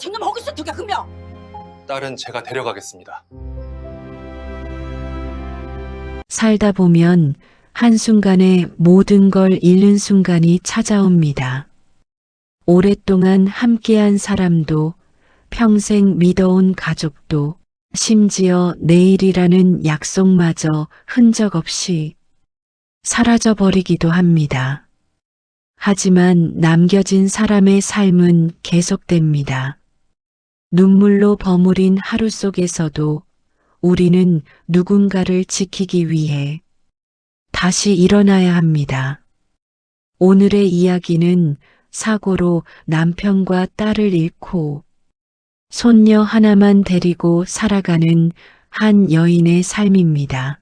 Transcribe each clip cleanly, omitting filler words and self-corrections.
지금 거기서 두개 금명. 딸은 제가 데려가겠습니다. 살다 보면 한순간에 모든 걸 잃는 순간이 찾아옵니다. 오랫동안 함께한 사람도, 평생 믿어온 가족도, 심지어 내일이라는 약속마저 흔적 없이 사라져 버리기도 합니다. 하지만 남겨진 사람의 삶은 계속됩니다. 눈물로 버무린 하루 속에서도 우리는 누군가를 지키기 위해 다시 일어나야 합니다. 오늘의 이야기는 사고로 남편과 딸을 잃고 손녀 하나만 데리고 살아가는 한 여인의 삶입니다.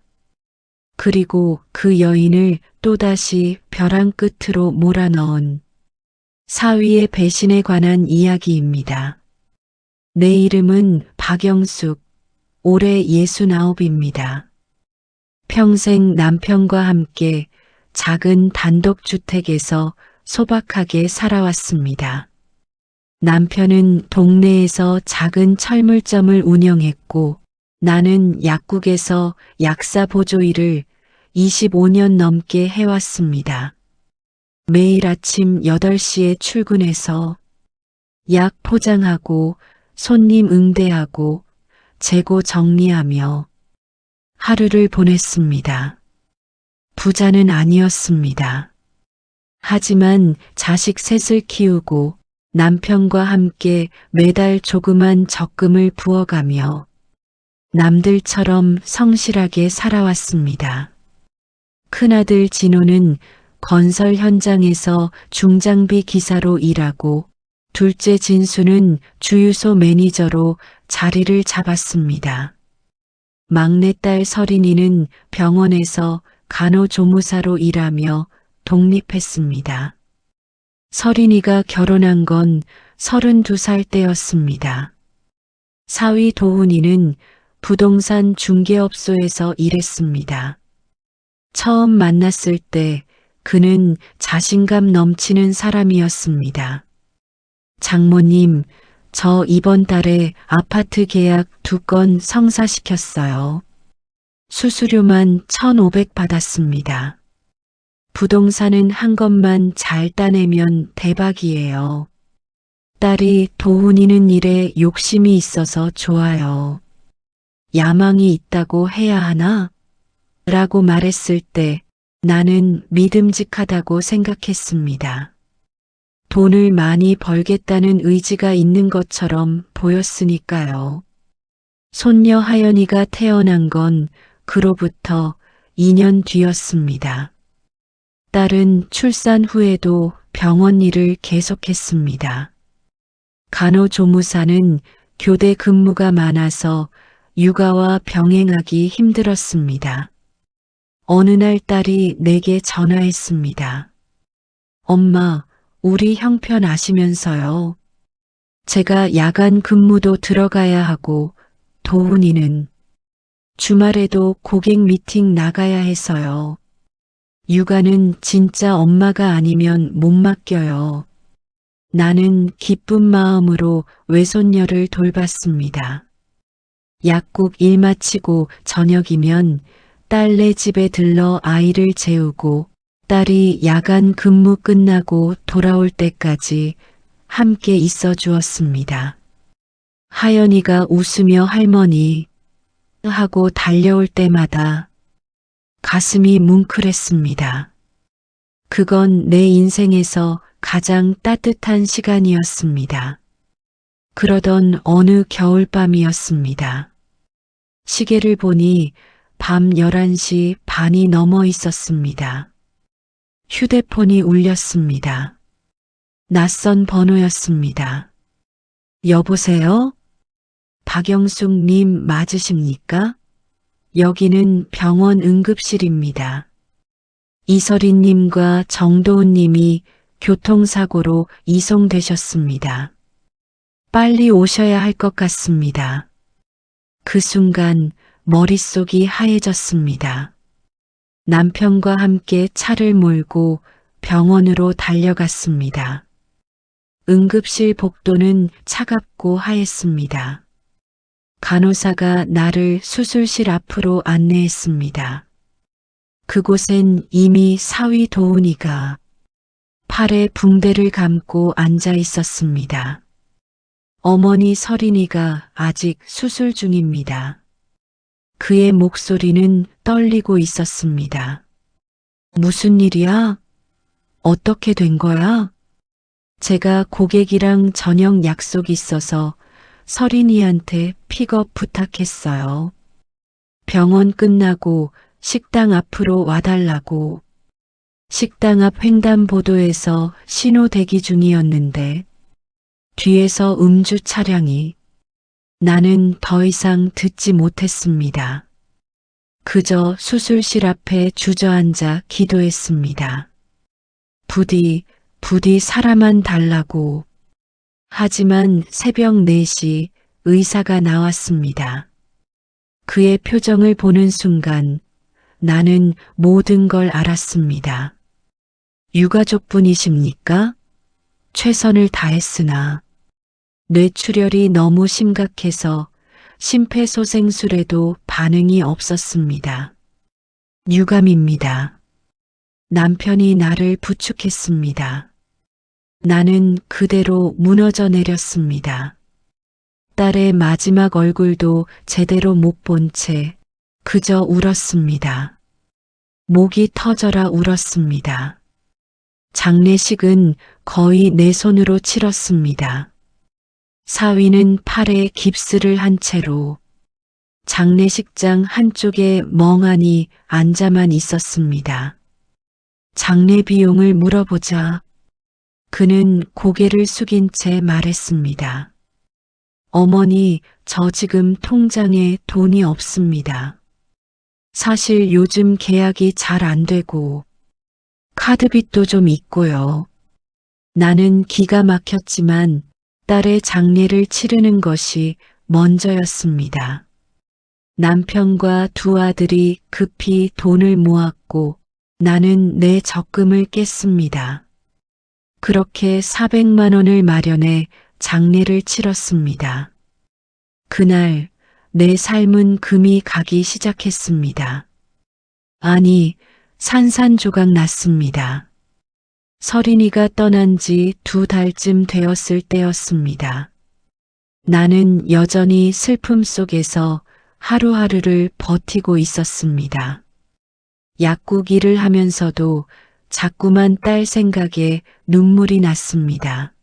그리고 그 여인을 또다시 벼랑 끝으로 몰아넣은 사위의 배신에 관한 이야기입니다. 내 이름은 박영숙, 올해 69입니다. 평생 남편과 함께 작은 단독주택에서 소박하게 살아왔습니다. 남편은 동네에서 작은 철물점을 운영했고 나는 약국에서 약사 보조 일을 25년 넘게 해왔습니다. 매일 아침 8시에 출근해서 약 포장하고 손님 응대하고 재고 정리하며 하루를 보냈습니다. 부자는 아니었습니다. 하지만 자식 셋을 키우고 남편과 함께 매달 조그만 적금을 부어가며 남들처럼 성실하게 살아왔습니다. 큰아들 진호는 건설 현장에서 중장비 기사로 일하고 둘째 진수는 주유소 매니저로 자리를 잡았습니다. 막내딸 서린이는 병원에서 간호조무사로 일하며 독립했습니다. 서린이가 결혼한 건 32살 때였습니다. 사위 도훈이는 부동산 중개업소에서 일했습니다. 처음 만났을 때 그는 자신감 넘치는 사람이었습니다. 장모님, 저 이번 달에 아파트 계약 2건 성사시켰어요. 수수료만 1,500 받았습니다. 부동산은 한 것만 잘 따내면 대박이에요. 딸이 도훈이는 일에 욕심이 있어서 좋아요. 야망이 있다고 해야 하나? 라고 말했을 때 나는 믿음직하다고 생각했습니다. 돈을 많이 벌겠다는 의지가 있는 것처럼 보였으니까요. 손녀 하연이가 태어난 건 그로부터 2년 뒤였습니다. 딸은 출산 후에도 병원 일을 계속했습니다. 간호조무사는 교대 근무가 많아서 육아와 병행하기 힘들었습니다. 어느 날 딸이 내게 전화했습니다. 엄마, 우리 형편 아시면서요. 제가 야간 근무도 들어가야 하고 도훈이는 주말에도 고객 미팅 나가야 해서요. 육아는 진짜 엄마가 아니면 못 맡겨요. 나는 기쁜 마음으로 외손녀를 돌봤습니다. 약국 일 마치고 저녁이면 딸네 집에 들러 아이를 재우고 딸이 야간 근무 끝나고 돌아올 때까지 함께 있어 주었습니다. 하연이가 웃으며 할머니 하고 달려올 때마다 가슴이 뭉클했습니다. 그건 내 인생에서 가장 따뜻한 시간이었습니다. 그러던 어느 겨울밤이었습니다. 시계를 보니 밤 11시 반이 넘어 있었습니다. 휴대폰이 울렸습니다. 낯선 번호였습니다. 여보세요? 박영숙 님 맞으십니까? 여기는 병원 응급실입니다. 이설인 님과 정도훈 님이 교통사고로 이송되셨습니다. 빨리 오셔야 할 것 같습니다. 그 순간 머릿속이 하얘졌습니다. 남편과 함께 차를 몰고 병원으로 달려갔습니다. 응급실 복도는 차갑고 하였습니다. 간호사가 나를 수술실 앞으로 안내했습니다. 그곳엔 이미 사위 도훈이가 팔에 붕대를 감고 앉아 있었습니다. 어머니 서린이가 아직 수술 중입니다. 그의 목소리는 떨리고 있었습니다. 무슨 일이야? 어떻게 된 거야? 제가 고객이랑 저녁 약속이 있어서 서린이한테 픽업 부탁했어요. 병원 끝나고 식당 앞으로 와달라고. 식당 앞 횡단보도에서 신호 대기 중이었는데 뒤에서 음주 차량이. 나는 더 이상 듣지 못했습니다. 그저 수술실 앞에 주저앉아 기도했습니다. 부디 사람만 달라고. 하지만 새벽 4시 의사가 나왔습니다. 그의 표정을 보는 순간 나는 모든 걸 알았습니다. 유가족분이십니까? 최선을 다했으나 뇌출혈이 너무 심각해서 심폐소생술에도 반응이 없었습니다. 유감입니다. 남편이 나를 부축했습니다. 나는 그대로 무너져 내렸습니다. 딸의 마지막 얼굴도 제대로 못 본 채 그저 울었습니다. 목이 터져라 울었습니다. 장례식은 거의 내 손으로 치렀습니다. 사위는 팔에 깁스를 한 채로 장례식장 한쪽에 멍하니 앉아만 있었습니다. 장례 비용을 물어보자 그는 고개를 숙인 채 말했습니다. 어머니, 저 지금 통장에 돈이 없습니다. 사실 요즘 계약이 잘 안 되고 카드빚도 좀 있고요. 나는 기가 막혔지만 딸의 장례를 치르는 것이 먼저였습니다. 남편과 두 아들이 급히 돈을 모았고 나는 내 적금을 깼습니다. 그렇게 400만 원을 마련해 장례를 치렀습니다. 그날 내 삶은 금이 가기 시작했습니다. 아니, 산산조각 났습니다. 서린이가 떠난 지 2달쯤 되었을 때였습니다. 나는 여전히 슬픔 속에서 하루하루를 버티고 있었습니다. 약국 일을 하면서도 자꾸만 딸 생각에 눈물이 났습니다.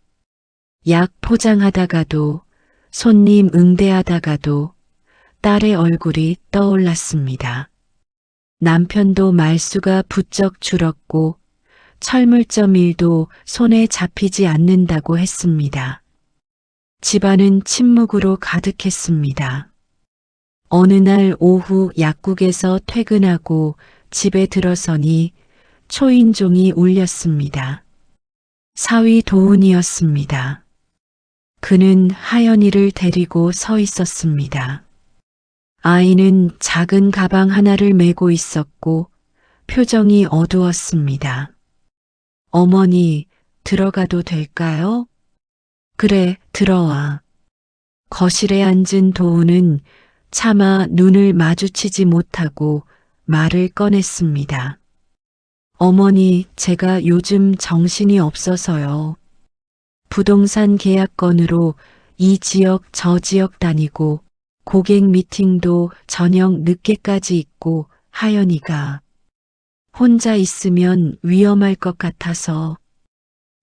약 포장하다가도 손님 응대하다가도 딸의 얼굴이 떠올랐습니다. 남편도 말수가 부쩍 줄었고 철물점 일도 손에 잡히지 않는다고 했습니다. 집안은 침묵으로 가득했습니다. 어느 날 오후 약국에서 퇴근하고 집에 들어서니 초인종이 울렸습니다. 사위 도훈이었습니다. 그는 하연이를 데리고 서 있었습니다. 아이는 작은 가방 하나를 메고 있었고 표정이 어두웠습니다. 어머니, 들어가도 될까요? 그래, 들어와. 거실에 앉은 도훈은 차마 눈을 마주치지 못하고 말을 꺼냈습니다. 어머니, 제가 요즘 정신이 없어서요. 부동산 계약 건으로 이 지역 저 지역 다니고 고객 미팅도 저녁 늦게까지 있고 하연이가 혼자 있으면 위험할 것 같아서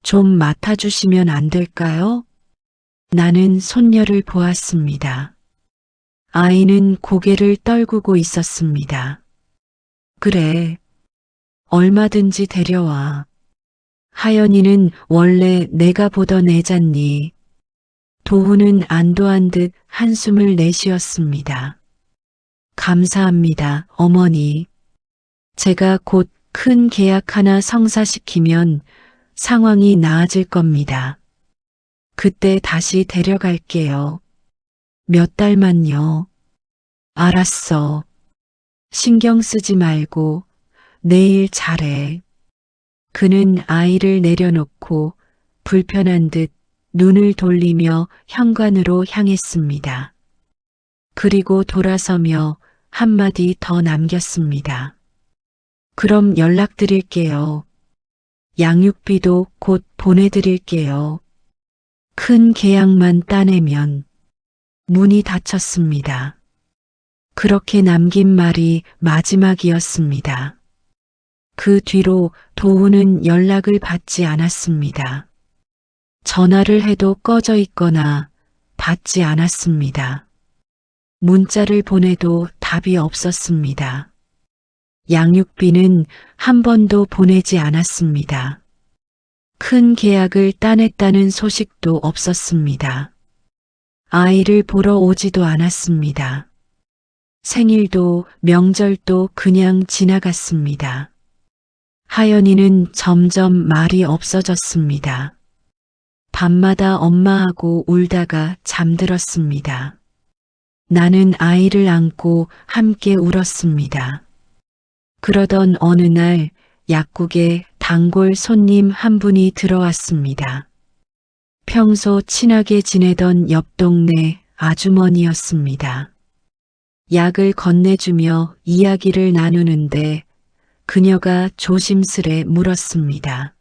좀 맡아주시면 안 될까요? 나는 손녀를 보았습니다. 아이는 고개를 떨구고 있었습니다. 그래, 얼마든지 데려와. 하연이는 원래 내가 보던 애잖니. 도훈은 안도한 듯 한숨을 내쉬었습니다. 감사합니다, 어머니. 제가 곧 큰 계약 하나 성사시키면 상황이 나아질 겁니다. 그때 다시 데려갈게요. 몇 달만요. 알았어. 신경 쓰지 말고 내일 잘해. 그는 아이를 내려놓고 불편한 듯 눈을 돌리며 현관으로 향했습니다. 그리고 돌아서며 한마디 더 남겼습니다. 그럼 연락드릴게요. 양육비도 곧 보내드릴게요. 큰 계약만 따내면. 문이 닫혔습니다. 그렇게 남긴 말이 마지막이었습니다. 그 뒤로 도훈은 연락을 받지 않았습니다. 전화를 해도 꺼져 있거나 받지 않았습니다. 문자를 보내도 답이 없었습니다. 양육비는 한 번도 보내지 않았습니다. 큰 계약을 따냈다는 소식도 없었습니다. 아이를 보러 오지도 않았습니다. 생일도 명절도 그냥 지나갔습니다. 하연이는 점점 말이 없어졌습니다. 밤마다 엄마하고 울다가 잠들었습니다. 나는 아이를 안고 함께 울었습니다. 그러던 어느 날 약국에 단골 손님 한 분이 들어왔습니다. 평소 친하게 지내던 옆 동네 아주머니였습니다. 약을 건네주며 이야기를 나누는데 그녀가 조심스레 물었습니다.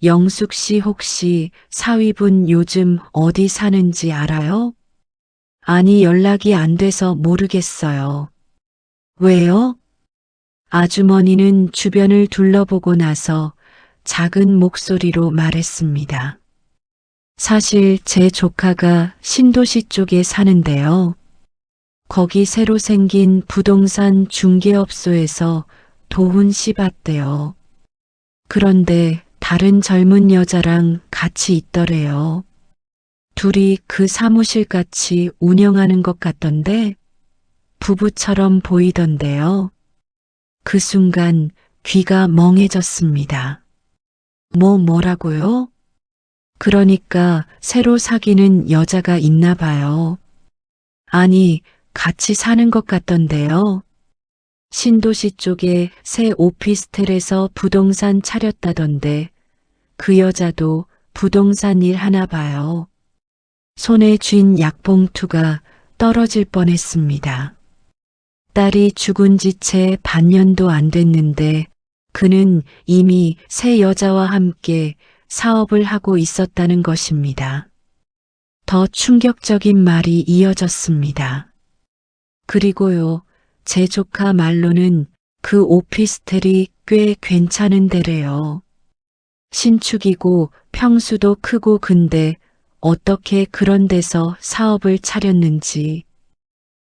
영숙 씨 혹시 사위분 요즘 어디 사는지 알아요? 아니, 연락이 안 돼서 모르겠어요. 왜요? 아주머니는 주변을 둘러보고 나서 작은 목소리로 말했습니다. 사실 제 조카가 신도시 쪽에 사는데요. 거기 새로 생긴 부동산 중개업소에서 도훈 씨 봤대요. 그런데 다른 젊은 여자랑 같이 있더래요. 둘이 그 사무실 같이 운영하는 것 같던데 부부처럼 보이던데요. 그 순간 귀가 멍해졌습니다. 뭐라고요? 그러니까 새로 사귀는 여자가 있나 봐요. 아니, 같이 사는 것 같던데요. 신도시 쪽에 새 오피스텔에서 부동산 차렸다던데 그 여자도 부동산 일 하나 봐요. 손에 쥔 약봉투가 떨어질 뻔했습니다. 딸이 죽은 지 채 반년도 안 됐는데 그는 이미 새 여자와 함께 사업을 하고 있었다는 것입니다. 더 충격적인 말이 이어졌습니다. 그리고요, 제 조카 말로는 그 오피스텔이 꽤 괜찮은 데래요. 신축이고 평수도 크고 근데 어떻게 그런 데서 사업을 차렸는지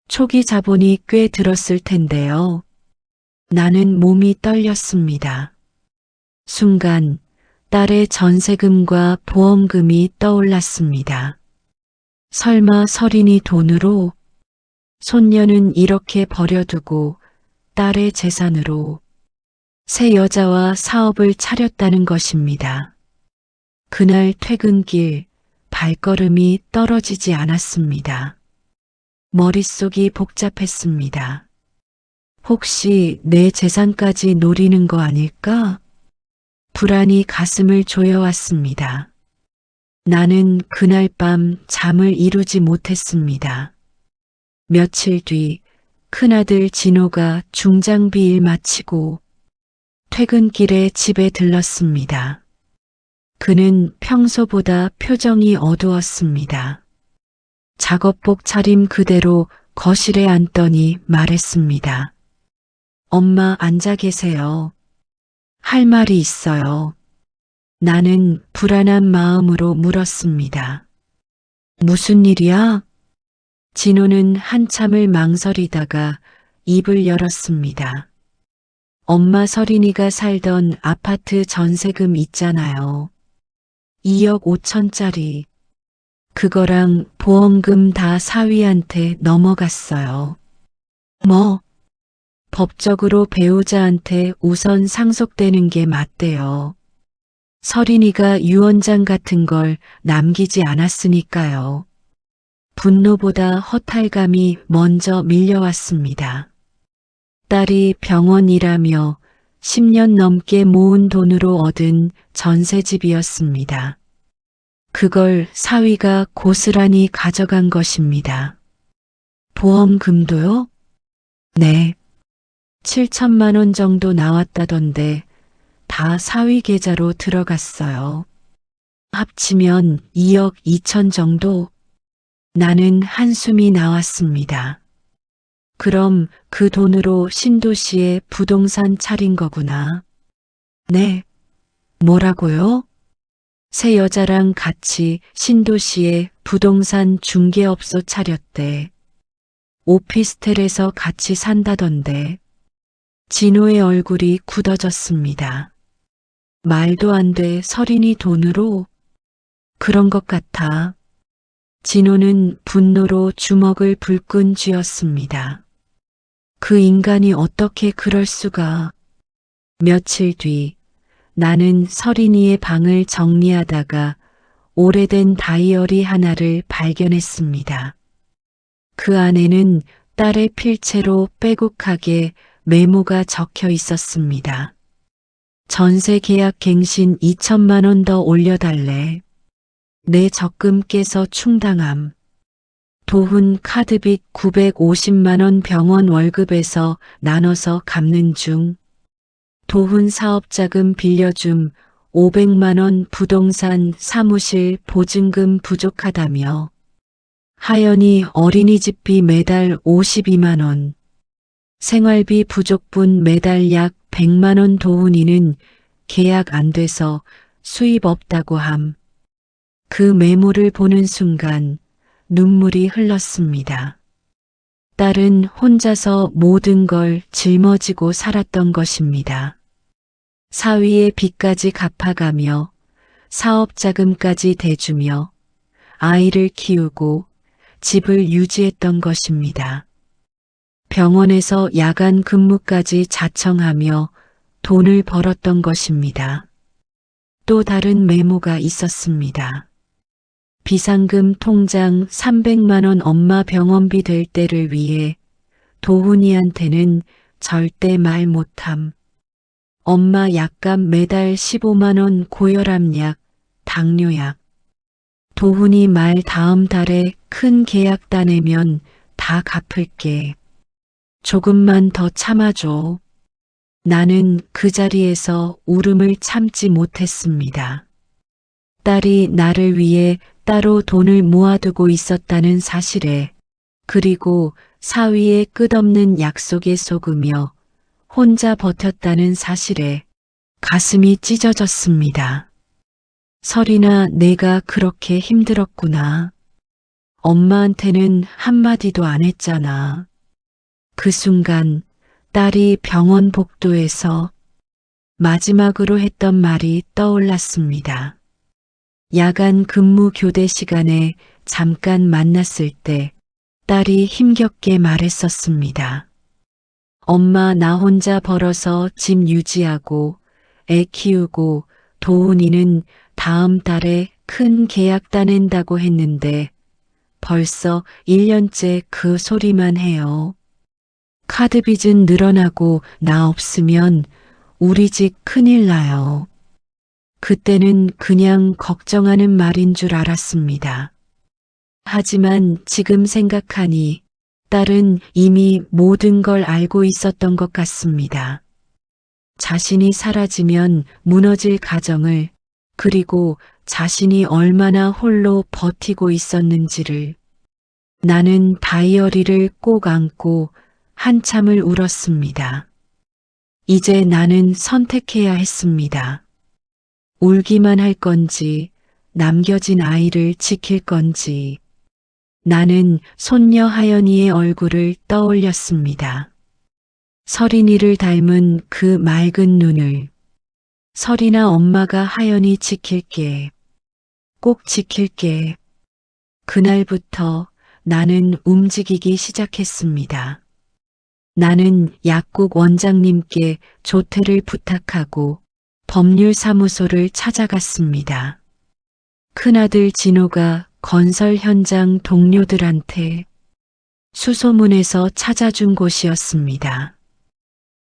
초기 자본이 꽤 들었을 텐데요. 나는 몸이 떨렸습니다. 순간 딸의 전세금과 보험금이 떠올랐습니다. 설마 설인이 돈으로? 손녀는 이렇게 버려두고 딸의 재산으로 새 여자와 사업을 차렸다는 것입니다. 그날 퇴근길 발걸음이 떨어지지 않았습니다. 머릿속이 복잡했습니다. 혹시 내 재산까지 노리는 거 아닐까? 불안이 가슴을 조여왔습니다. 나는 그날 밤 잠을 이루지 못했습니다. 며칠 뒤 큰아들 진호가 중장비 일 마치고 퇴근길에 집에 들렀습니다. 그는 평소보다 표정이 어두웠습니다. 작업복 차림 그대로 거실에 앉더니 말했습니다. 엄마 앉아 계세요. 할 말이 있어요. 나는 불안한 마음으로 물었습니다. 무슨 일이야? 진호는 한참을 망설이다가 입을 열었습니다. 엄마 설인이가 살던 아파트 전세금 있잖아요. 2억 5천짜리. 그거랑 보험금 다 사위한테 넘어갔어요. 뭐? 법적으로 배우자한테 우선 상속되는 게 맞대요. 설인이가 유언장 같은 걸 남기지 않았으니까요. 분노보다 허탈감이 먼저 밀려왔습니다. 딸이 병원 일하며 10년 넘게 모은 돈으로 얻은 전세집이었습니다. 그걸 사위가 고스란히 가져간 것입니다. 보험금도요? 네. 7천만 원 정도 나왔다던데 다 사위 계좌로 들어갔어요. 합치면 2억 2천 정도? 나는 한숨이 나왔습니다. 그럼 그 돈으로 신도 씨의 부동산 차린 거구나. 네. 뭐라고요? 새 여자랑 같이 신도 씨의 부동산 중개업소 차렸대. 오피스텔에서 같이 산다던데. 진호의 얼굴이 굳어졌습니다. 말도 안 돼, 설인이 돈으로? 그런 것 같아. 진호는 분노로 주먹을 불끈 쥐었습니다. 그 인간이 어떻게 그럴 수가. 며칠 뒤 나는 설인이의 방을 정리하다가 오래된 다이어리 하나를 발견했습니다. 그 안에는 딸의 필체로 빼곡하게 메모가 적혀 있었습니다. 전세 계약 갱신 2천만 원 더 올려달래. 내 적금 깨서 충당함. 도훈 카드빚 950만 원 병원 월급에서 나눠서 갚는 중. 도훈 사업자금 빌려줌 500만 원 부동산 사무실 보증금 부족하다며. 하연이 어린이집비 매달 52만 원. 생활비 부족분 매달 약 100만 원. 도훈이는 계약 안 돼서 수입 없다고 함. 그 메모를 보는 순간 눈물이 흘렀습니다. 딸은 혼자서 모든 걸 짊어지고 살았던 것입니다. 사위의 빚까지 갚아가며 사업 자금까지 대주며 아이를 키우고 집을 유지했던 것입니다. 병원에서 야간 근무까지 자청하며 돈을 벌었던 것입니다. 또 다른 메모가 있었습니다. 비상금 통장 300만 원 엄마 병원비 될 때를 위해 도훈이한테는 절대 말 못함. 엄마 약값 매달 15만 원 고혈압약, 당뇨약. 도훈이 말 다음 달에 큰 계약 따내면 다 갚을게. 조금만 더 참아줘. 나는 그 자리에서 울음을 참지 못했습니다. 딸이 나를 위해 따로 돈을 모아두고 있었다는 사실에, 그리고 사위의 끝없는 약속에 속으며 혼자 버텼다는 사실에 가슴이 찢어졌습니다. 설이나 내가 그렇게 힘들었구나. 엄마한테는 한마디도 안 했잖아. 그 순간 딸이 병원 복도에서 마지막으로 했던 말이 떠올랐습니다. 야간 근무 교대 시간에 잠깐 만났을 때 딸이 힘겹게 말했었습니다. 엄마 나 혼자 벌어서 집 유지하고 애 키우고 도훈이는 다음 달에 큰 계약 따낸다고 했는데 벌써 1년째 그 소리만 해요. 카드빚은 늘어나고 나 없으면 우리 집 큰일 나요. 그때는 그냥 걱정하는 말인 줄 알았습니다. 하지만 지금 생각하니 딸은 이미 모든 걸 알고 있었던 것 같습니다. 자신이 사라지면 무너질 가정을, 그리고 자신이 얼마나 홀로 버티고 있었는지를. 나는 다이어리를 꼭 안고 한참을 울었습니다. 이제 나는 선택해야 했습니다. 울기만 할 건지, 남겨진 아이를 지킬 건지. 나는 손녀 하연이의 얼굴을 떠올렸습니다. 설인이를 닮은 그 맑은 눈을. 설이나 엄마가 하연이 지킬게. 꼭 지킬게. 그날부터 나는 움직이기 시작했습니다. 나는 약국 원장님께 조퇴를 부탁하고 법률사무소를 찾아갔습니다. 큰아들 진호가 건설 현장 동료들한테 수소문해서 찾아준 곳이었습니다.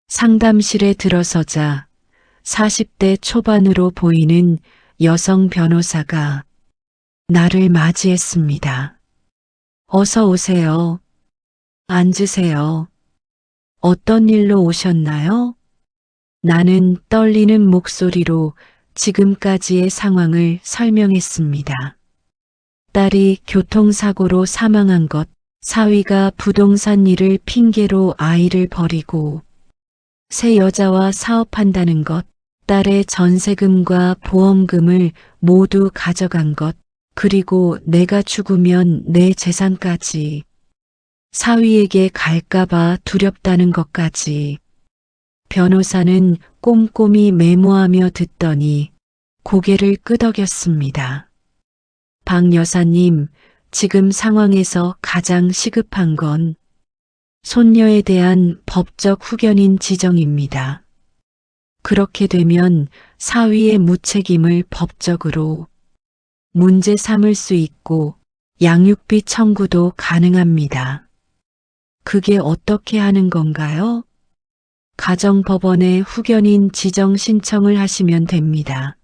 상담실에 들어서자 40대 초반으로 보이는 여성 변호사가 나를 맞이했습니다. 어서 오세요. 앉으세요. 어떤 일로 오셨나요? 나는 떨리는 목소리로 지금까지의 상황을 설명했습니다. 딸이 교통사고로 사망한 것, 사위가 부동산 일을 핑계로 아이를 버리고 새 여자와 사업한다는 것, 딸의 전세금과 보험금을 모두 가져간 것, 그리고 내가 죽으면 내 재산까지 사위에게 갈까봐 두렵다는 것까지. 변호사는 꼼꼼히 메모하며 듣더니 고개를 끄덕였습니다. 박 여사님, 지금 상황에서 가장 시급한 건 손녀에 대한 법적 후견인 지정입니다. 그렇게 되면 사위의 무책임을 법적으로 문제 삼을 수 있고 양육비 청구도 가능합니다. 그게 어떻게 하는 건가요? 가정법원에 후견인 지정 신청을 하시면 됩니다.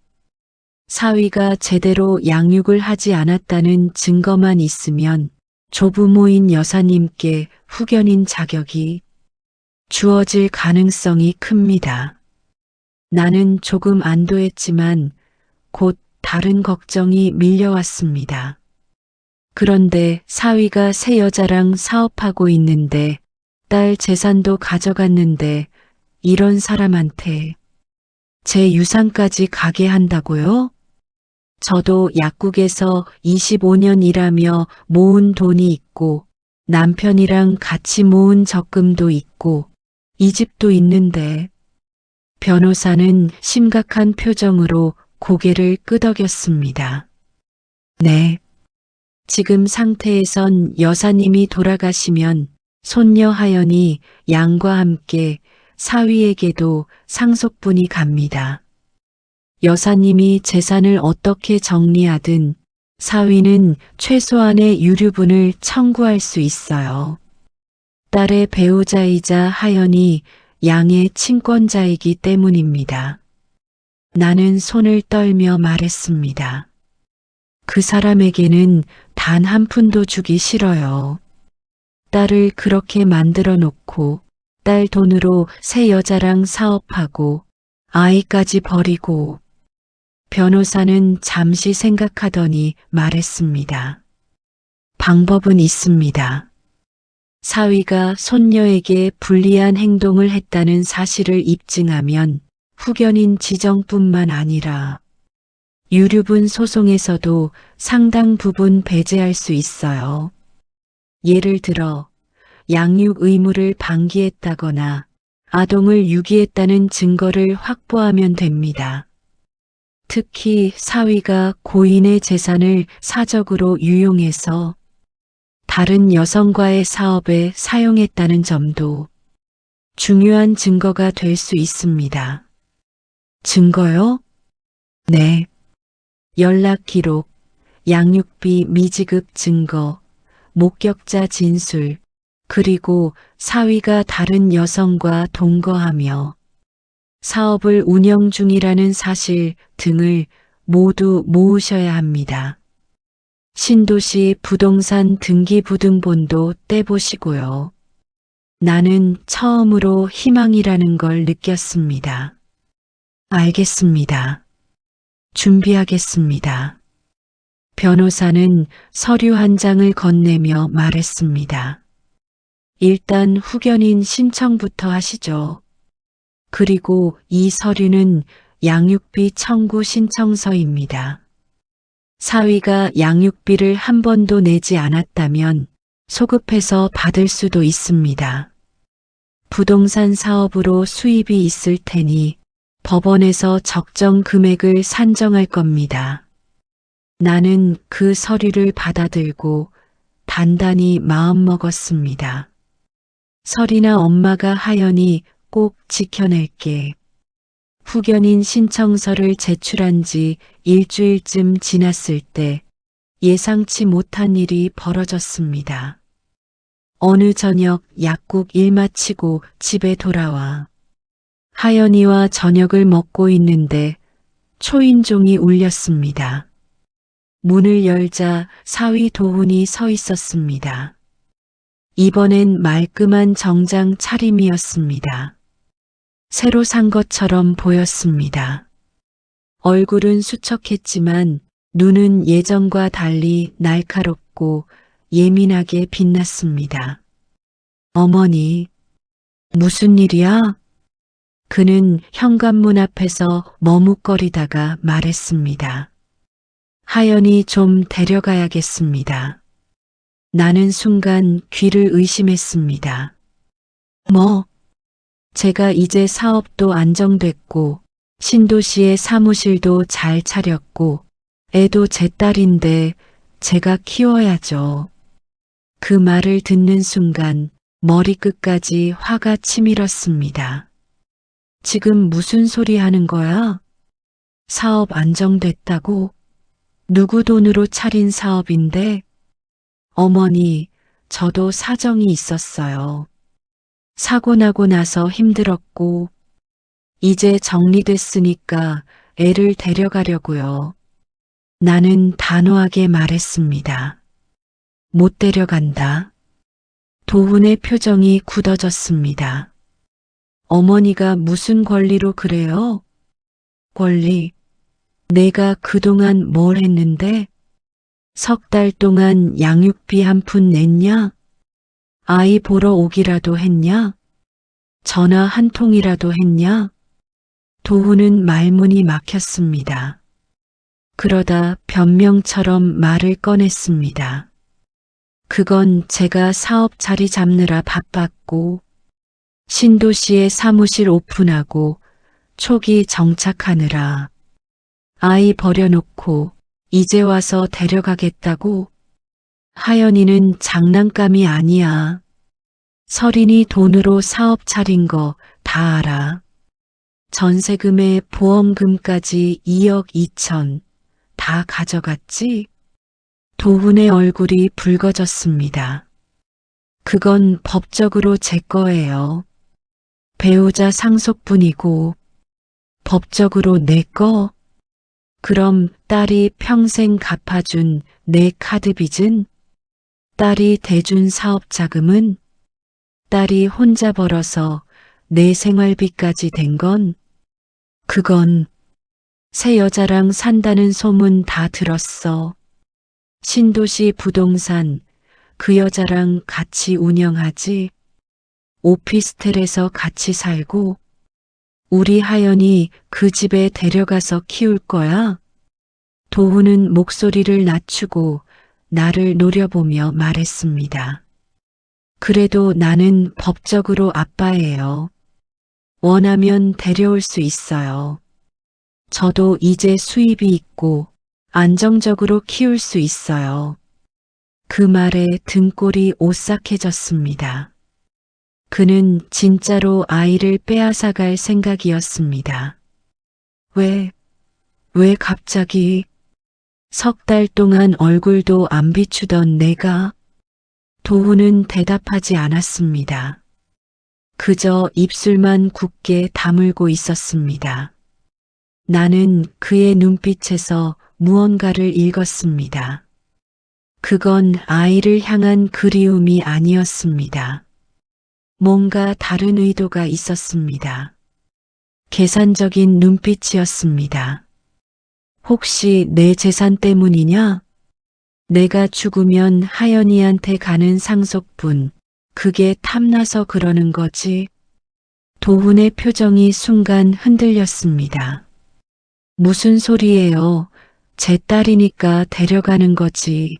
사위가 제대로 양육을 하지 않았다는 증거만 있으면 조부모인 여사님께 후견인 자격이 주어질 가능성이 큽니다. 나는 조금 안도했지만 곧 다른 걱정이 밀려왔습니다. 그런데 사위가 새 여자랑 사업하고 있는데 딸 재산도 가져갔는데 이런 사람한테 제 유산까지 가게 한다고요? 저도 약국에서 25년 일하며 모은 돈이 있고 남편이랑 같이 모은 적금도 있고 이 집도 있는데. 변호사는 심각한 표정으로 고개를 끄덕였습니다. 네. 지금 상태에선 여사님이 돌아가시면 손녀 하연이 양과 함께 사위에게도 상속분이 갑니다. 여사님이 재산을 어떻게 정리하든 사위는 최소한의 유류분을 청구할 수 있어요. 딸의 배우자이자 하연이 양의 친권자이기 때문입니다. 나는 손을 떨며 말했습니다. 그 사람에게는 단 한 푼도 주기 싫어요. 딸을 그렇게 만들어 놓고 딸 돈으로 새 여자랑 사업하고 아이까지 버리고. 변호사는 잠시 생각하더니 말했습니다. 방법은 있습니다. 사위가 손녀에게 불리한 행동을 했다는 사실을 입증하면 후견인 지정뿐만 아니라 유류분 소송에서도 상당 부분 배제할 수 있어요. 예를 들어 양육 의무를 방기했다거나 아동을 유기했다는 증거를 확보하면 됩니다. 특히 사위가 고인의 재산을 사적으로 유용해서 다른 여성과의 사업에 사용했다는 점도 중요한 증거가 될 수 있습니다. 증거요? 네. 연락 기록, 양육비 미지급 증거, 목격자 진술, 그리고 사위가 다른 여성과 동거하며 사업을 운영 중이라는 사실 등을 모두 모으셔야 합니다. 신도시 부동산 등기부등본도 떼보시고요. 나는 처음으로 희망이라는 걸 느꼈습니다. 알겠습니다. 준비하겠습니다. 변호사는 서류 한 장을 건네며 말했습니다. 일단 후견인 신청부터 하시죠. 그리고 이 서류는 양육비 청구 신청서입니다. 사위가 양육비를 한 번도 내지 않았다면 소급해서 받을 수도 있습니다. 부동산 사업으로 수입이 있을 테니 법원에서 적정 금액을 산정할 겁니다. 나는 그 서류를 받아들고 단단히 마음먹었습니다. 설이나 엄마가 하연이 꼭 지켜낼게. 후견인 신청서를 제출한 지 일주일쯤 지났을 때 예상치 못한 일이 벌어졌습니다. 어느 저녁 약국 일 마치고 집에 돌아와 하연이와 저녁을 먹고 있는데 초인종이 울렸습니다. 문을 열자 사위 도훈이 서 있었습니다. 이번엔 말끔한 정장 차림이었습니다. 새로 산 것처럼 보였습니다. 얼굴은 수척했지만 눈은 예전과 달리 날카롭고 예민하게 빛났습니다. 어머니, 무슨 일이야? 그는 현관문 앞에서 머뭇거리다가 말했습니다. 하연이 좀 데려가야겠습니다. 나는 순간 귀를 의심했습니다. 뭐? 제가 이제 사업도 안정됐고 신도시의 사무실도 잘 차렸고 애도 제 딸인데 제가 키워야죠. 그 말을 듣는 순간 머리끝까지 화가 치밀었습니다. 지금 무슨 소리 하는 거야? 사업 안정됐다고? 누구 돈으로 차린 사업인데? 어머니, 저도 사정이 있었어요. 사고 나고 나서 힘들었고, 이제 정리됐으니까 애를 데려가려고요. 나는 단호하게 말했습니다. 못 데려간다. 도훈의 표정이 굳어졌습니다. 어머니가 무슨 권리로 그래요? 권리? 내가 그동안 뭘 했는데? 석 달 동안 양육비 한 푼 냈냐? 아이 보러 오기라도 했냐? 전화 한 통이라도 했냐? 도훈은 말문이 막혔습니다. 그러다 변명처럼 말을 꺼냈습니다. 그건 제가 사업 자리 잡느라 바빴고 신도시에 사무실 오픈하고 초기 정착하느라 아이 버려놓고 이제 와서 데려가겠다고? 하연이는 장난감이 아니야. 설인이 돈으로 사업 차린 거 다 알아. 전세금에 보험금까지 2억 2천 다 가져갔지? 도훈의 얼굴이 붉어졌습니다. 그건 법적으로 제 거예요. 배우자 상속분이고 법적으로 내 거? 그럼 딸이 평생 갚아준 내 카드빚은? 딸이 대준 사업자금은? 딸이 혼자 벌어서 내 생활비까지 된 건? 그건 새 여자랑 산다는 소문 다 들었어. 신도시 부동산 그 여자랑 같이 운영하지. 오피스텔에서 같이 살고 우리 하연이 그 집에 데려가서 키울 거야? 도훈은 목소리를 낮추고 나를 노려보며 말했습니다. 그래도 나는 법적으로 아빠예요. 원하면 데려올 수 있어요. 저도 이제 수입이 있고 안정적으로 키울 수 있어요. 그 말에 등골이 오싹해졌습니다. 그는 진짜로 아이를 빼앗아갈 생각이었습니다. 왜 갑자기? 석 달 동안 얼굴도 안 비추던 내가? 도훈은 대답하지 않았습니다. 그저 입술만 굳게 다물고 있었습니다. 나는 그의 눈빛에서 무언가를 읽었습니다. 그건 아이를 향한 그리움이 아니었습니다. 뭔가 다른 의도가 있었습니다. 계산적인 눈빛이었습니다. 혹시 내 재산 때문이냐? 내가 죽으면 하연이한테 가는 상속분, 그게 탐나서 그러는 거지. 도훈의 표정이 순간 흔들렸습니다. 무슨 소리예요? 제 딸이니까 데려가는 거지.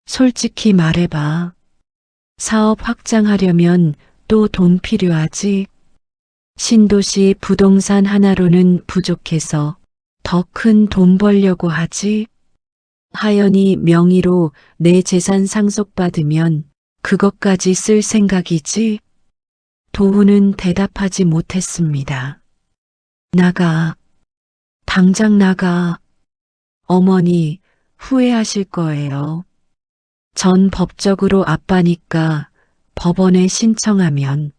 솔직히 말해봐. 사업 확장하려면 또 돈 필요하지. 신도시 부동산 하나로는 부족해서 더 큰 돈 벌려고 하지. 하연이 명의로 내 재산 상속받으면 그것까지 쓸 생각이지? 도훈은 대답하지 못했습니다. 나가. 당장 나가. 어머니, 후회하실 거예요. 전 법적으로 아빠니까 법원에 신청하면.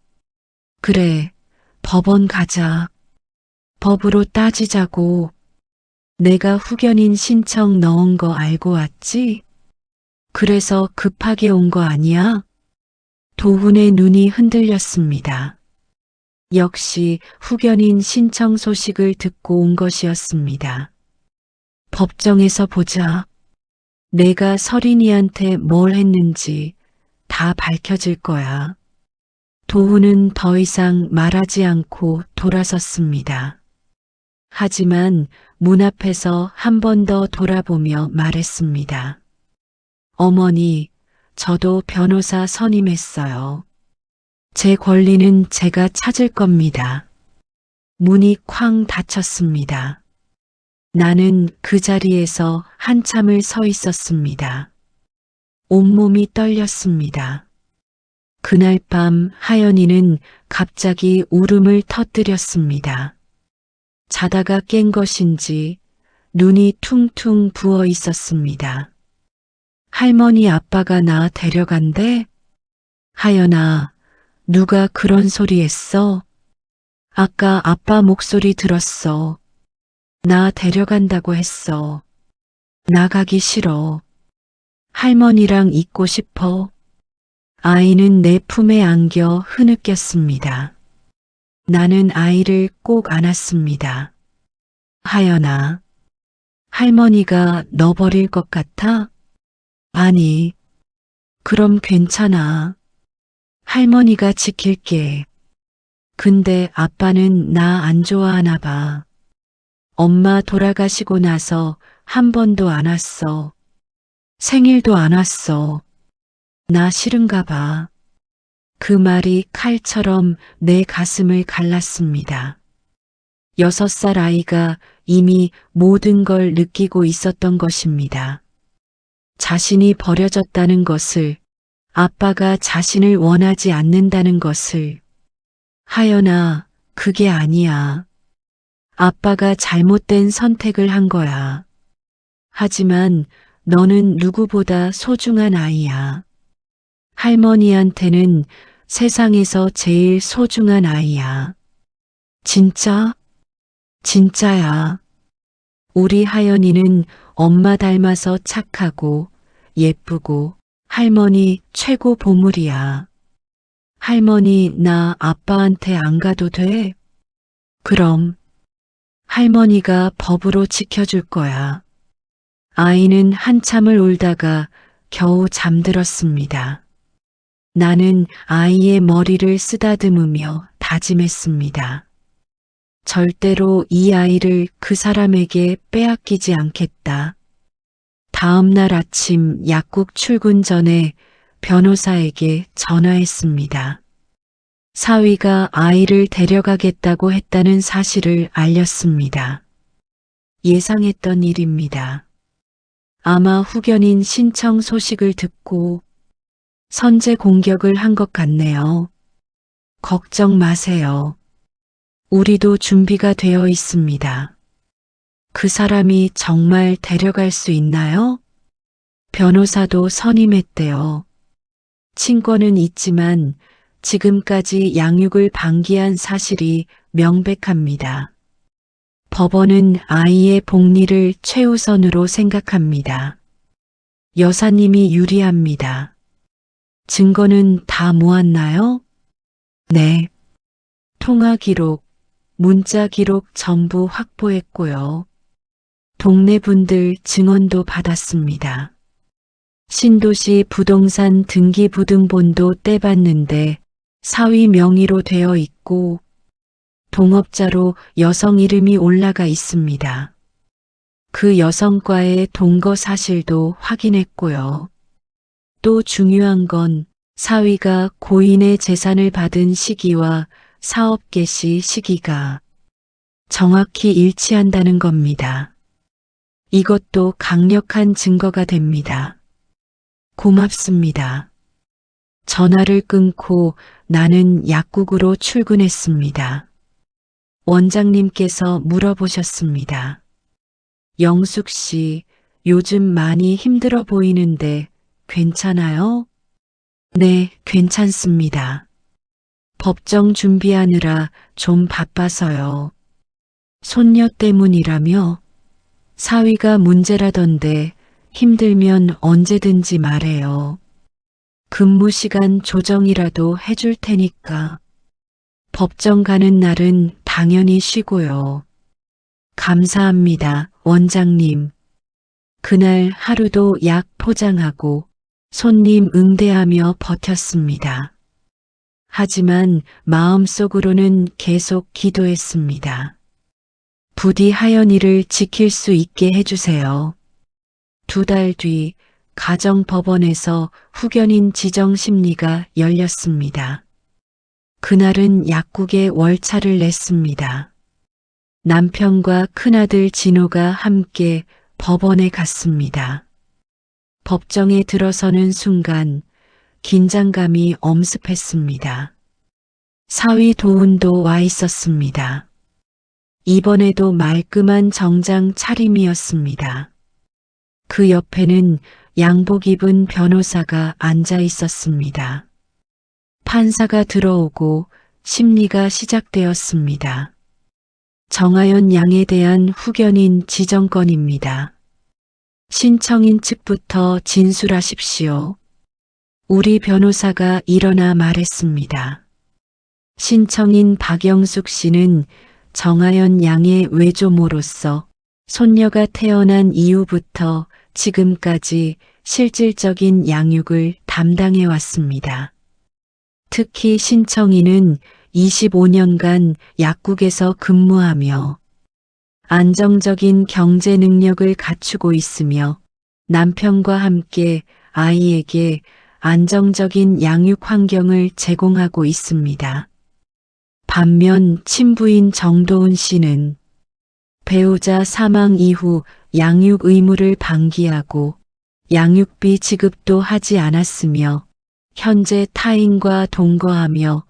그래, 법원 가자. 법으로 따지자고. 내가 후견인 신청 넣은 거 알고 왔지? 그래서 급하게 온 거 아니야? 도훈의 눈이 흔들렸습니다. 역시 후견인 신청 소식을 듣고 온 것이었습니다. 법정에서 보자. 내가 서린이한테 뭘 했는지 다 밝혀질 거야. 도훈은 더 이상 말하지 않고 돌아섰습니다. 하지만 문 앞에서 한 번 더 돌아보며 말했습니다. 어머니, 저도 변호사 선임했어요. 제 권리는 제가 찾을 겁니다. 문이 쾅 닫혔습니다. 나는 그 자리에서 한참을 서 있었습니다. 온몸이 떨렸습니다. 그날 밤 하연이는 갑자기 울음을 터뜨렸습니다. 자다가 깬 것인지 눈이 퉁퉁 부어 있었습니다. 할머니 아빠가 나 데려간대? 하연아, 누가 그런 소리 했어? 아까 아빠 목소리 들었어. 나 데려간다고 했어. 나가기 싫어. 할머니랑 있고 싶어. 아이는 내 품에 안겨 흐느꼈습니다. 나는 아이를 꼭 안았습니다. 하연아, 할머니가 너 버릴 것 같아? 아니, 그럼 괜찮아. 할머니가 지킬게. 근데 아빠는 나 안 좋아하나 봐. 엄마 돌아가시고 나서 한 번도 안 왔어. 생일도 안 왔어. 나 싫은가 봐. 그 말이 칼처럼 내 가슴을 갈랐습니다. 6살 아이가 이미 모든 걸 느끼고 있었던 것입니다. 자신이 버려졌다는 것을, 아빠가 자신을 원하지 않는다는 것을. 하연아, 그게 아니야. 아빠가 잘못된 선택을 한 거야. 하지만 너는 누구보다 소중한 아이야. 할머니한테는 세상에서 제일 소중한 아이야. 진짜? 진짜야. 우리 하연이는 엄마 닮아서 착하고 예쁘고 할머니 최고 보물이야. 할머니 나 아빠한테 안 가도 돼? 그럼 할머니가 법으로 지켜줄 거야. 아이는 한참을 울다가 겨우 잠들었습니다. 나는 아이의 머리를 쓰다듬으며 다짐했습니다. 절대로 이 아이를 그 사람에게 빼앗기지 않겠다. 다음 날 아침 약국 출근 전에 변호사에게 전화했습니다. 사위가 아이를 데려가겠다고 했다는 사실을 알렸습니다. 예상했던 일입니다. 아마 후견인 신청 소식을 듣고 선제 공격을 한 것 같네요. 걱정 마세요. 우리도 준비가 되어 있습니다. 그 사람이 정말 데려갈 수 있나요? 변호사도 선임했대요. 친권은 있지만 지금까지 양육을 방기한 사실이 명백합니다. 법원은 아이의 복리를 최우선으로 생각합니다. 여사님이 유리합니다. 증거는 다 모았나요? 네. 통화 기록, 문자 기록 전부 확보했고요. 동네 분들 증언도 받았습니다. 신도시 부동산 등기부등본도 떼봤는데 사위 명의로 되어 있고 동업자로 여성 이름이 올라가 있습니다. 그 여성과의 동거 사실도 확인했고요. 또 중요한 건 사위가 고인의 재산을 받은 시기와 사업 개시 시기가 정확히 일치한다는 겁니다. 이것도 강력한 증거가 됩니다. 고맙습니다. 전화를 끊고 나는 약국으로 출근했습니다. 원장님께서 물어보셨습니다. 영숙 씨, 요즘 많이 힘들어 보이는데 괜찮아요? 네, 괜찮습니다. 법정 준비하느라 좀 바빠서요. 손녀 때문이라며? 사위가 문제라던데 힘들면 언제든지 말해요. 근무 시간 조정이라도 해줄 테니까. 법정 가는 날은 당연히 쉬고요. 감사합니다, 원장님. 그날 하루도 약 포장하고 손님 응대하며 버텼습니다. 하지만 마음속으로는 계속 기도했습니다. 부디 하연이를 지킬 수 있게 해주세요. 2달 뒤 가정법원에서 후견인 지정 심리가 열렸습니다. 그날은 약국에 월차를 냈습니다. 남편과 큰아들 진호가 함께 법원에 갔습니다. 법정에 들어서는 순간 긴장감이 엄습했습니다. 사위 도훈도 와 있었습니다. 이번에도 말끔한 정장 차림이었습니다. 그 옆에는 양복 입은 변호사가 앉아 있었습니다. 판사가 들어오고 심리가 시작되었습니다. 정하연 양에 대한 후견인 지정건입니다. 신청인 측부터 진술하십시오. 우리 변호사가 일어나 말했습니다. 신청인 박영숙 씨는 정하연 양의 외조모로서 손녀가 태어난 이후부터 지금까지 실질적인 양육을 담당해 왔습니다. 특히 신청인은 25년간 약국에서 근무하며 안정적인 경제 능력을 갖추고 있으며 남편과 함께 아이에게 안정적인 양육 환경을 제공하고 있습니다. 반면 친부인 정도훈 씨는 배우자 사망 이후 양육 의무를 방기하고 양육비 지급도 하지 않았으며 현재 타인과 동거하며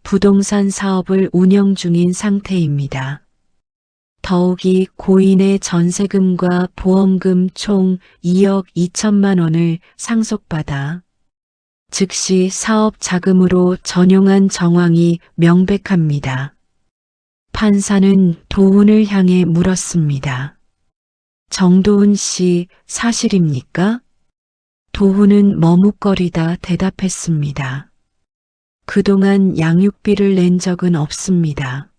부동산 사업을 운영 중인 상태입니다. 더욱이 고인의 전세금과 보험금 총 2억 2천만 원을 상속받아 즉시 사업 자금으로 전용한 정황이 명백합니다. 판사는 도훈을 향해 물었습니다. 정도훈 씨 사실입니까? 도훈은 머뭇거리다 대답했습니다. 그동안 양육비를 낸 적은 없습니다.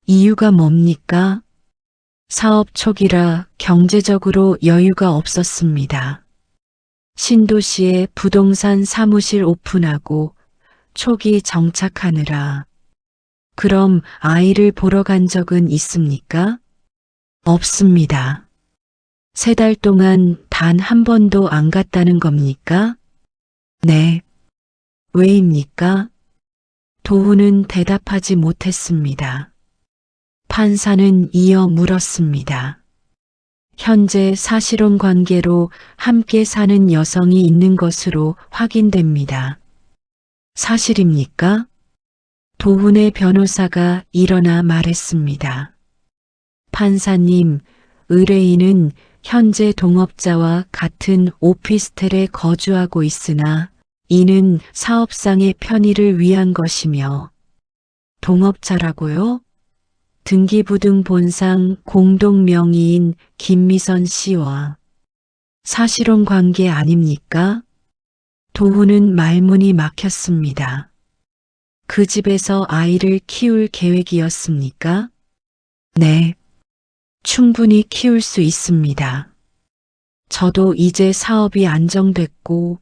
이유가 뭡니까? 사업 초기라 경제적으로 여유가 없었습니다. 신도시에 부동산 사무실 오픈하고 초기 정착하느라. 그럼 아이를 보러 간 적은 있습니까? 없습니다. 3달 동안 단 한 번도 안 갔다는 겁니까? 네. 왜입니까? 도훈은 대답하지 못했습니다. 판사는 이어 물었습니다. 현재 사실혼 관계로 함께 사는 여성이 있는 것으로 확인됩니다. 사실입니까? 도훈의 변호사가 일어나 말했습니다. 판사님, 의뢰인은 현재 동업자와 같은 오피스텔에 거주하고 있으나 이는 사업상의 편의를 위한 것이며 동업자라고요? 등기부등본상 공동명의인 김미선 씨와 사실혼 관계 아닙니까? 도훈은 말문이 막혔습니다. 그 집에서 아이를 키울 계획이었습니까? 네, 충분히 키울 수 있습니다. 저도 이제 사업이 안정됐고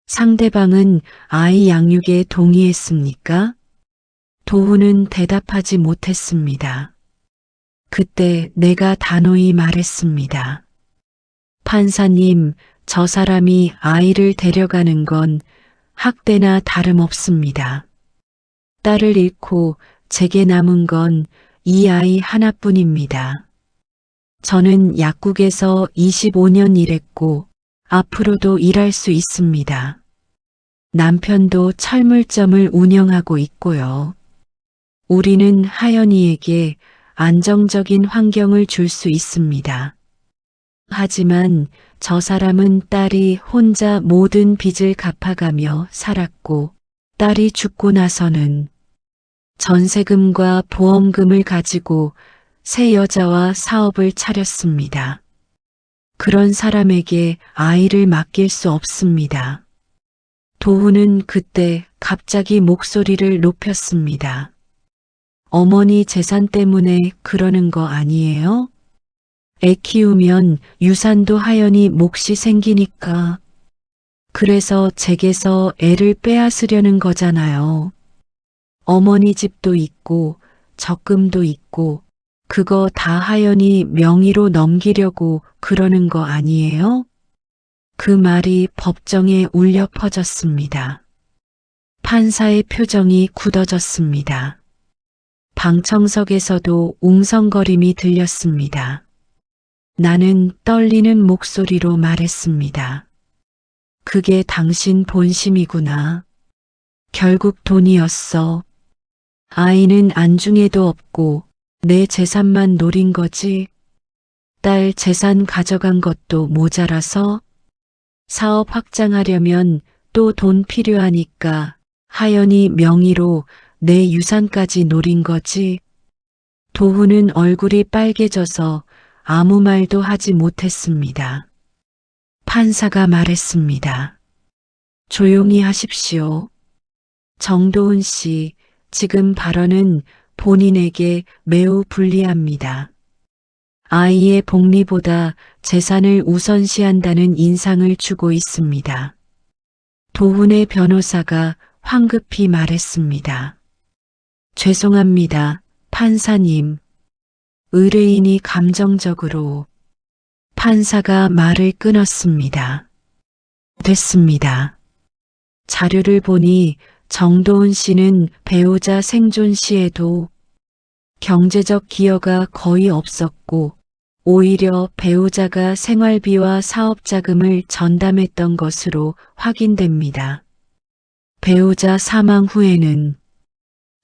상대방은 아이 양육에 동의했습니까? 도훈은 대답하지 못했습니다. 그때 내가 단호히 말했습니다. 판사님, 저 사람이 아이를 데려가는 건 학대나 다름없습니다. 딸을 잃고 제게 남은 건 이 아이 하나뿐입니다. 저는 약국에서 25년 일했고 앞으로도 일할 수 있습니다. 남편도 철물점을 운영하고 있고요. 우리는 하연이에게 안정적인 환경을 줄 수 있습니다. 하지만 저 사람은 딸이 혼자 모든 빚을 갚아가며 살았고 딸이 죽고 나서는 전세금과 보험금을 가지고 새 여자와 사업을 차렸습니다. 그런 사람에게 아이를 맡길 수 없습니다. 도훈은 그때 갑자기 목소리를 높였습니다. 어머니 재산 때문에 그러는 거 아니에요? 애 키우면 유산도 하연이 몫이 생기니까. 그래서 제게서 애를 빼앗으려는 거잖아요. 어머니 집도 있고 적금도 있고 그거 다 하연이 명의로 넘기려고 그러는 거 아니에요? 그 말이 법정에 울려 퍼졌습니다. 판사의 표정이 굳어졌습니다. 방청석에서도 웅성거림이 들렸습니다. 나는 떨리는 목소리로 말했습니다. 그게 당신 본심이구나. 결국 돈이었어. 아이는 안중에도 없고 내 재산만 노린 거지. 딸 재산 가져간 것도 모자라서 사업 확장하려면 또 돈 필요하니까 하연이 명의로 내 유산까지 노린 거지. 도훈은 얼굴이 빨개져서 아무 말도 하지 못했습니다. 판사가 말했습니다. 조용히 하십시오. 정도훈 씨, 지금 발언은 본인에게 매우 불리합니다. 아이의 복리보다 재산을 우선시한다는 인상을 주고 있습니다. 도훈의 변호사가 황급히 말했습니다. 죄송합니다, 판사님. 의뢰인이 감정적으로. 판사가 말을 끊었습니다. 됐습니다. 자료를 보니 정도훈 씨는 배우자 생존 시에도 경제적 기여가 거의 없었고 오히려 배우자가 생활비와 사업 자금을 전담했던 것으로 확인됩니다. 배우자 사망 후에는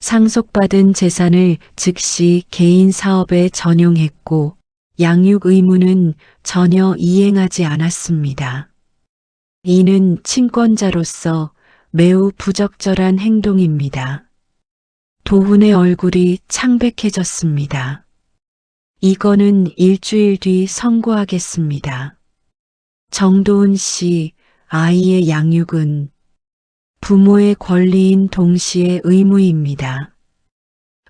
상속받은 재산을 즉시 개인 사업에 전용했고 양육 의무는 전혀 이행하지 않았습니다. 이는 친권자로서 매우 부적절한 행동입니다. 도훈의 얼굴이 창백해졌습니다. 이거는 일주일 뒤 선고하겠습니다. 정도훈 씨, 아이의 양육은 부모의 권리인 동시에 의무입니다.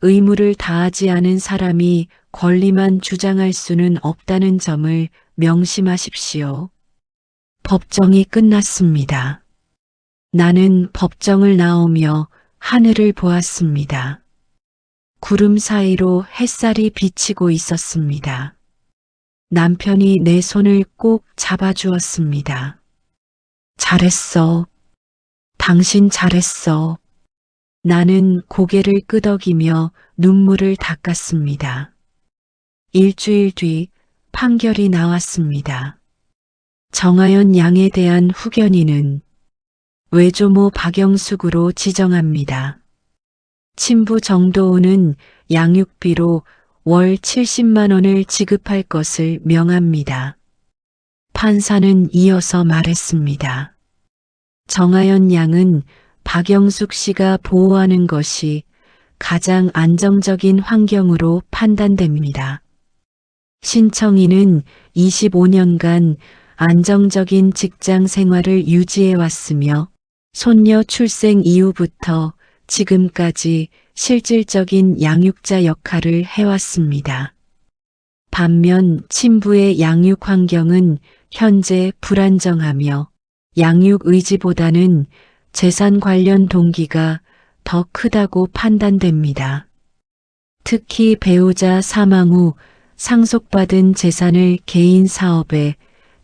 의무를 다하지 않은 사람이 권리만 주장할 수는 없다는 점을 명심하십시오. 법정이 끝났습니다. 나는 법정을 나오며 하늘을 보았습니다. 구름 사이로 햇살이 비치고 있었습니다. 남편이 내 손을 꼭 잡아주었습니다. 잘했어. 당신 잘했어. 나는 고개를 끄덕이며 눈물을 닦았습니다. 일주일 뒤 판결이 나왔습니다. 정하연 양에 대한 후견인은 외조모 박영숙으로 지정합니다. 친부 정도훈은 양육비로 월 70만 원을 지급할 것을 명합니다. 판사는 이어서 말했습니다. 정하연 양은 박영숙 씨가 보호하는 것이 가장 안정적인 환경으로 판단됩니다. 신청인은 25년간 안정적인 직장 생활을 유지해 왔으며 손녀 출생 이후부터 지금까지 실질적인 양육자 역할을 해왔습니다. 반면 친부의 양육 환경은 현재 불안정하며 양육 의지보다는 재산 관련 동기가 더 크다고 판단됩니다. 특히 배우자 사망 후 상속받은 재산을 개인 사업에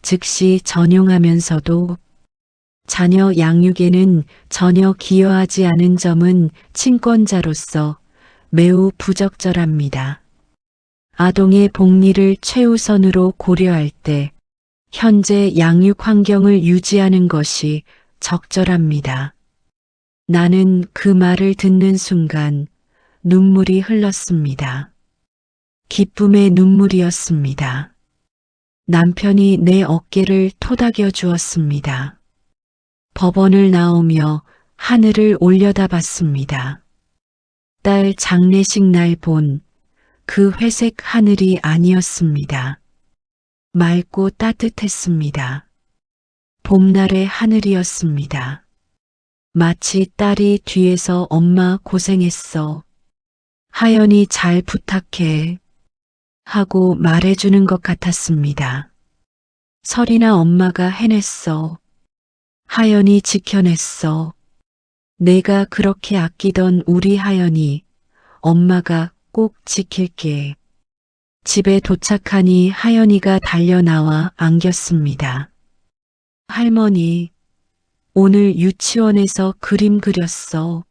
즉시 전용하면서도 자녀 양육에는 전혀 기여하지 않은 점은 친권자로서 매우 부적절합니다. 아동의 복리를 최우선으로 고려할 때 현재 양육 환경을 유지하는 것이 적절합니다. 나는 그 말을 듣는 순간 눈물이 흘렀습니다. 기쁨의 눈물이었습니다. 남편이 내 어깨를 토닥여 주었습니다. 법원을 나오며 하늘을 올려다봤습니다. 딸 장례식 날 본 그 회색 하늘이 아니었습니다. 맑고 따뜻했습니다. 봄날의 하늘이었습니다. 마치 딸이 뒤에서 엄마 고생했어. 하연이 잘 부탁해. 하고 말해주는 것 같았습니다. 설이나 엄마가 해냈어. 하연이 지켜냈어. 내가 그렇게 아끼던 우리 하연이 엄마가 꼭 지킬게. 집에 도착하니 하연이가 달려나와 안겼습니다. 할머니, 오늘 유치원에서 그림 그렸어.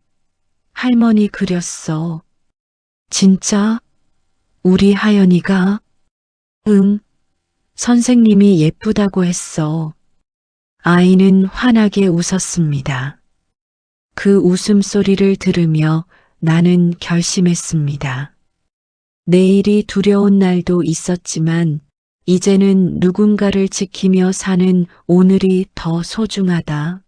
할머니 그렸어. 진짜? 우리 하연이가? 응. 선생님이 예쁘다고 했어. 아이는 환하게 웃었습니다. 그 웃음소리를 들으며 나는 결심했습니다. 내일이 두려운 날도 있었지만 이제는 누군가를 지키며 사는 오늘이 더 소중하다.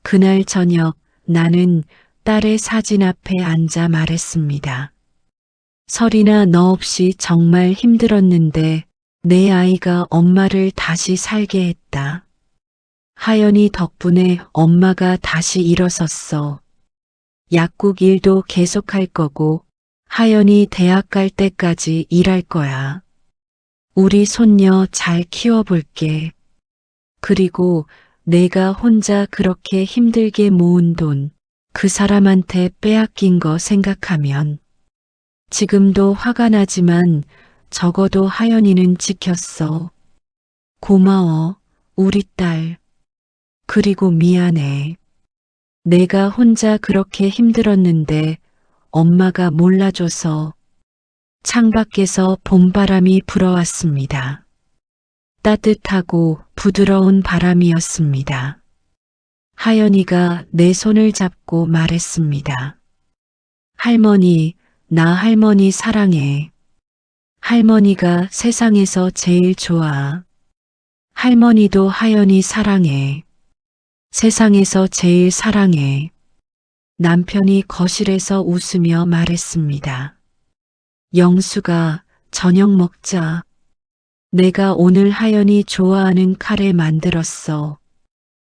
그날 저녁 나는 딸의 사진 앞에 앉아 말했습니다. 설이나 너 없이 정말 힘들었는데 내 아이가 엄마를 다시 살게 했다. 하연이 덕분에 엄마가 다시 일어섰어. 약국 일도 계속할 거고 하연이 대학 갈 때까지 일할 거야. 우리 손녀 잘 키워볼게. 그리고 내가 혼자 그렇게 힘들게 모은 돈, 그 사람한테 빼앗긴 거 생각하면 지금도 화가 나지만 적어도 하연이는 지켰어. 고마워, 우리 딸. 그리고 미안해. 내가 혼자 그렇게 힘들었는데 엄마가 몰라줘서. 창밖에서 봄바람이 불어왔습니다. 따뜻하고 부드러운 바람이었습니다. 하연이가 내 손을 잡고 말했습니다. 할머니, 나 할머니 사랑해. 할머니가 세상에서 제일 좋아. 할머니도 하연이 사랑해. 세상에서 제일 사랑해. 남편이 거실에서 웃으며 말했습니다. 영수가 저녁 먹자. 내가 오늘 하연이 좋아하는 카레 만들었어.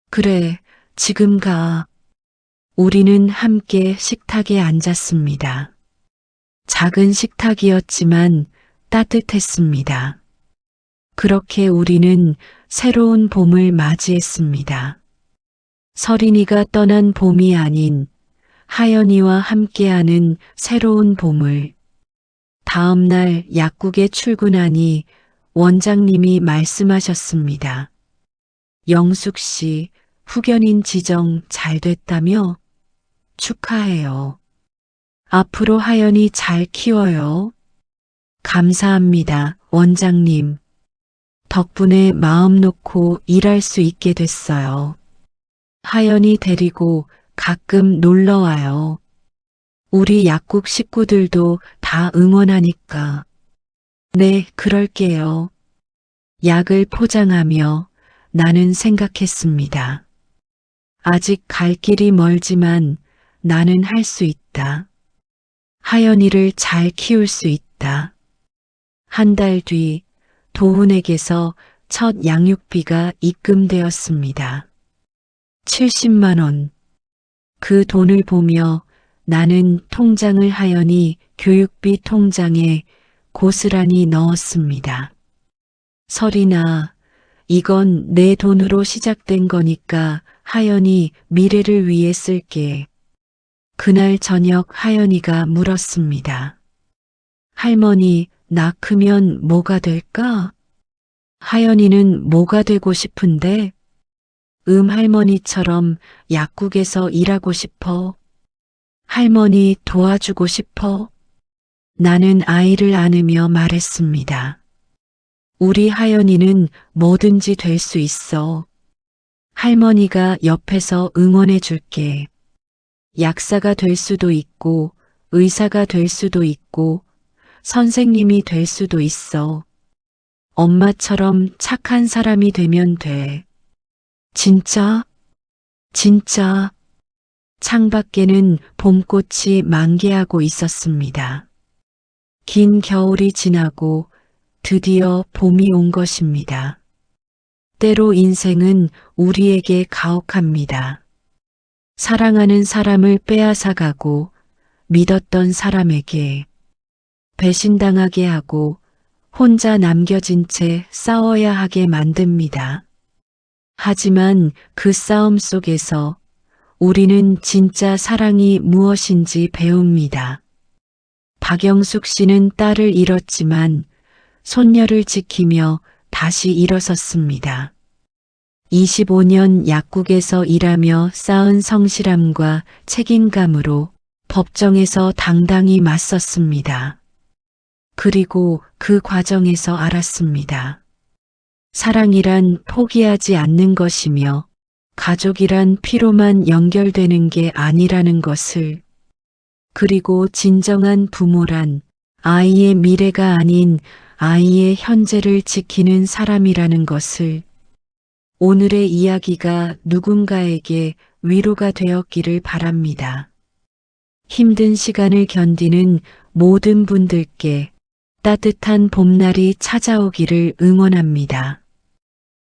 그래, 지금 가. 우리는 함께 식탁에 앉았습니다. 작은 식탁이었지만 따뜻했습니다. 그렇게 우리는 새로운 봄을 맞이했습니다. 설인이가 떠난 봄이 아닌 하연이와 함께하는 새로운 봄을. 다음 날 약국에 출근하니 원장님이 말씀하셨습니다. 영숙 씨, 후견인 지정 잘 됐다며? 축하해요. 앞으로 하연이 잘 키워요. 감사합니다, 원장님. 덕분에 마음 놓고 일할 수 있게 됐어요. 하연이 데리고 가끔 놀러 와요. 우리 약국 식구들도 다 응원하니까. 네, 그럴게요. 약을 포장하며 나는 생각했습니다. 아직 갈 길이 멀지만 나는 할 수 있다. 하연이를 잘 키울 수 있다. 한 달 뒤 도훈에게서 첫 양육비가 입금되었습니다. 70만 원. 그 돈을 보며 나는 통장을 하연이 교육비 통장에 고스란히 넣었습니다. 설이나, 이건 내 돈으로 시작된 거니까 하연이 미래를 위해 쓸게. 그날 저녁 하연이가 물었습니다. 할머니, 나 크면 뭐가 될까? 하연이는 뭐가 되고 싶은데? 할머니처럼 약국에서 일하고 싶어. 할머니 도와주고 싶어. 나는 아이를 안으며 말했습니다. 우리 하연이는 뭐든지 될 수 있어. 할머니가 옆에서 응원해 줄게. 약사가 될 수도 있고, 의사가 될 수도 있고, 선생님이 될 수도 있어. 엄마처럼 착한 사람이 되면 돼. 진짜? 진짜? 창밖에는 봄꽃이 만개하고 있었습니다. 긴 겨울이 지나고 드디어 봄이 온 것입니다. 때로 인생은 우리에게 가혹합니다. 사랑하는 사람을 빼앗아가고 믿었던 사람에게 배신당하게 하고 혼자 남겨진 채 싸워야 하게 만듭니다. 하지만 그 싸움 속에서 우리는 진짜 사랑이 무엇인지 배웁니다. 박영숙 씨는 딸을 잃었지만 손녀를 지키며 다시 일어섰습니다. 25년 약국에서 일하며 쌓은 성실함과 책임감으로 법정에서 당당히 맞섰습니다. 그리고 그 과정에서 알았습니다. 사랑이란 포기하지 않는 것이며 가족이란 피로만 연결되는 게 아니라는 것을, 그리고 진정한 부모란 아이의 미래가 아닌 아이의 현재를 지키는 사람이라는 것을, 오늘의 이야기가 누군가에게 위로가 되었기를 바랍니다. 힘든 시간을 견디는 모든 분들께 따뜻한 봄날이 찾아오기를 응원합니다.